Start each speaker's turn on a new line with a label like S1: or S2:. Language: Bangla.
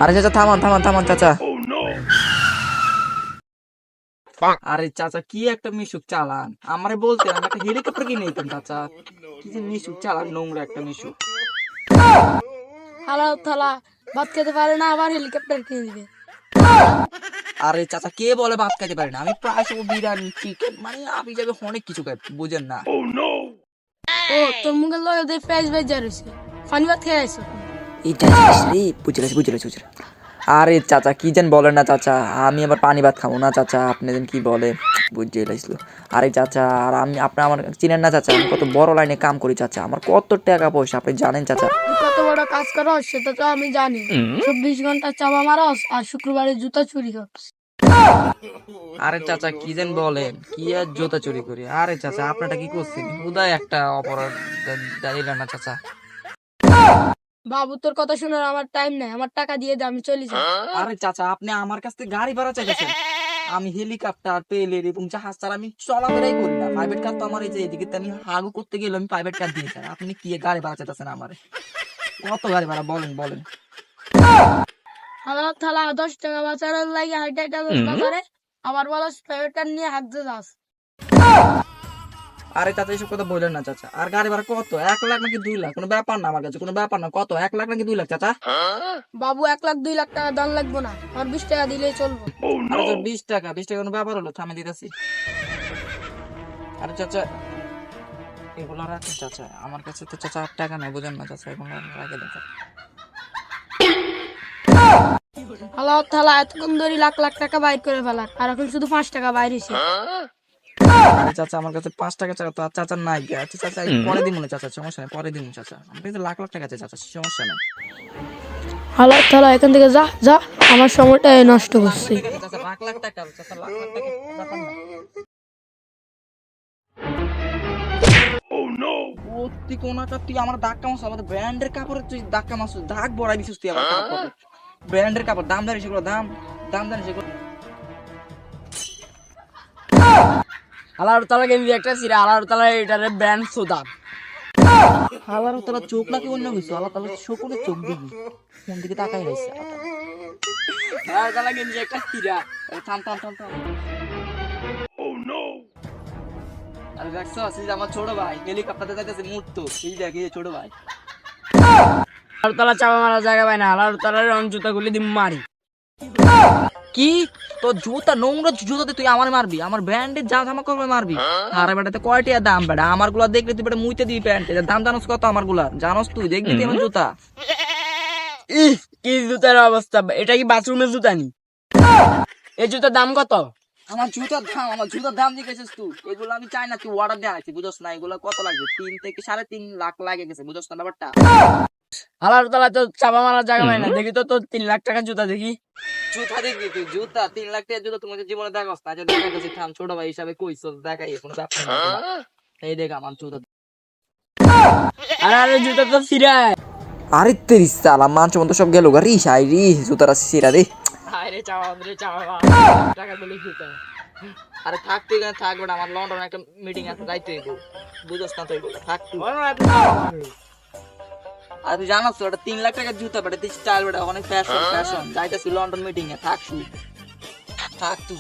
S1: আরে চাচা থামান থামান থামান চাচা। আরে চাচা কি একটা মিশুক চালান, আমারে বলতে আমি একটা হেলিকপ্টার কিনে নিতাম চাচা। কি যে মিশুক চালান, নোংরা একটা মিশুক।
S2: হালা থালা ভাত খেতে পারে না, আবার হেলিকপ্টার কিনে দিবে।
S1: আরে চাচা কে বলে ভাত খাইতে পারি না, আমি প্রায় সময় বিরিয়ানি চিকেন মানে আমি যাবে অনেক কিছু খাই, বুঝেন না।
S2: ও তোর মুখে লয় ওদের পেঁয়াজ বেজা রয়েছে, ফানি ভাত খেয়ে আইসো।
S1: এটা রে বুঝলে। আরে চাচা কি যেন বলেন না চাচা, আমি আবার পানি ভাত খাবো না চাচা, আপনি যেন কি বলে বুঝে লাইছিল। আরে চাচা আর আমি আপনি আমার চিনেন না চাচা, আমি কত বড় লাইনে কাম করি চাচা, আমার কত টাকা পয়সা আপনি জানেন চাচা।
S2: তুই কত বড় কাজ করস সেটা তো আমি জানি। 24 ঘন্টা চাপা মারস আর শুক্রবারে জুতা চুরি করস।
S1: আরে চাচা কি যেন বলেন, কি আর জুতা চুরি করি। আরে চাচা আপনারটা কি করছেন, হুদায় একটা অপরাধ দিলেন না চাচা।
S2: বাবু তোর কথা শুনে আমার টাইম নাই, আমার টাকা দিয়ে দে, আমি চলি যাই।
S1: আরে চাচা আপনি আমার কাছ থেকে গাড়ি ভাড়া চাইছেন, আমি হেলিকপ্টার প্লেন এবং জাহাজ ছাড়া আমি চলাফেরাই করি না। প্রাইভেট কার তো আমার এই যে এদিকে আমি হাগু করতে গেলে আমি প্রাইভেট কার দিয়ে যাই, আপনি কি গাড়ি ভাড়া চাইতেছেন আমারে? কত গাড়ি ভাড়া বলেন বলেন।
S2: হালা থালা 10 টাকা বাঁচানোর লাগে হাইটা বাজারে, আবার বলস প্রাইভেট কার নিয়ে হাত দিয়ে যাস।
S1: আরে চাচা এইসব কথা বললেন না চাচা। আর গাড়ি ভাড়া কত, 1 লাখ নাকি 2 লাখ? কোনো ব্যাপার না আমার কাছে, কোনো ব্যাপার না। কত, 1 লাখ নাকি 2 লাখ চাচা?
S2: বাবু 1 লাখ 2 লাখ টাকা দাম লাগবো না, আমার 20 টাকা দিলেই চলবো।
S1: আরে তোর 20 টাকা, 20 টাকা কোনো ব্যাপার হলো? থামে দিতেছি। আরে চাচা এগুলো রাখেন চাচা, আমার কাছে তো চাচা আর টাকা নাই, বুঝেন না চাচা, এগুলো রাখে দেন।
S2: হালা থালা এতক্ষণ ধরে লাখ লাখ টাকা বাইর করে ফেলার, আর এখন শুধু 5 টাকা বাইর হয়েছে।
S1: আরে চাচা আমার কাছে 5 টাকা ছাড়া তো আর চাচা নাই। আচ্ছা চাচা পরে দিন মনে চাচা, সমস্যা নেই, পরে দিন চাচা। আমার কাছে লাখ লাখ টাকা আছে চাচা, সমস্যা নেই।
S2: হালা থালা এখান থেকে যা যা, আমার সময়টা নষ্ট করছে।
S1: ঠিক আছে চাচা, লাখ লাখ টাকা চাচা, লাখ লাখ টাকা ব্যাপার না। ও তুই কোন আকার, তুই আমার দাগ কামাস, আমাদের ব্র্যান্ডের কাপড়ে তুই দাগ কামাস, দাগ বড়াই দিছিস তুই আমার কাপড়ে। ব্র্যান্ডের কাপড়, দাম জানিস সেগুলো, দাম জানিস সেগুলো।
S2: হালার তালা গেঞ্জি একটা ছিঁড়া, হালার তালা এটার ব্র্যান্ড সোদা।
S1: হালার তালা চোখ নাকি অন্য কিছু, আল্লাহ তালা শকুনের চোখ দিবি, কোন দিকে তাকাই রয়েছে।
S2: হালার তালা গেঞ্জি একটা ছিঁড়া।
S1: থাম থাম থাম থাম। আরে দেখছো আসিস আমার ছোট ভাই হেলিকপ্টারে যাইতেছে মুহূর্ত, এই দেখ এই ছোট ভাই।
S2: হালার তালা চাপা মারা জায়গা পায় না, হালার তালার রং জুতা গুলি দিয়ে মারি।
S1: কি তোর জুতা, নোংরা জুতাতে তুই আমার মারবি, আমার ব্র্যান্ডের যা জামা কাপড় মারবি? আরে বেটাতে কয়টি দাম বেটা, আমার গুলা দেখলে তুই বেটা মুইতে দিবি প্যান্টের দাম, জানোস কত আমার গুলা? জানোস তুই? দেখবি তুই আমার জুতা।
S2: ইহ কি জুতার অবস্থা, এটা কি বাথরুমের জুতা নি? এই জুতার দাম কত?
S1: আমার জুতার দাম জিজ্ঞেস তুই? এগুলো আমি চাই না, তুই অর্ডার দেওয়া আছে বুঝছ না? এগুলো কত লাগবে? 3 থেকে 3.5 লাখ লাগে গেছে, বুঝছ না ব্যাপারটা?
S2: হালার তালা তো চাপা মারার জায়গা পায় না, দেখি তো তোর 3 লাখ টাকার জুতা দেখি।
S1: জুতা দেখবি তুই? জুতা 3 লাখ টাকার জুতা তোমার জীবনে দেখাস না? আচ্ছা দেখাচ্ছি, থাম, ছোট ভাই হিসাবে কইছ দেখাই, কোনো ব্যাপার না তোমার। এই দেখ আমার জুতা।
S2: আরে আরে জুতা তো ছিঁড়ায়।
S1: আরে তেরি সালা, মাংস মতো সব গেল গা, রিস আই রিস জুতাটা সিরা দে।
S2: আরে চাপা রে চাপা, টাকা দিলে জুতা।
S1: আরে থাক তুই এখানে থাক বেটা, আমার লন্ডনে একটা মিটিং আছে, যাইতে হইব, বুঝছ না তুই? থাক তুই। আর তুই জানাস তো এটা 3 লাখ টাকার জুতা বেটা, তুই স্টাইল বেটা, অনেক ফ্যাশন যাইতেছি লন্ডন মিটিং এ, থাক তুই।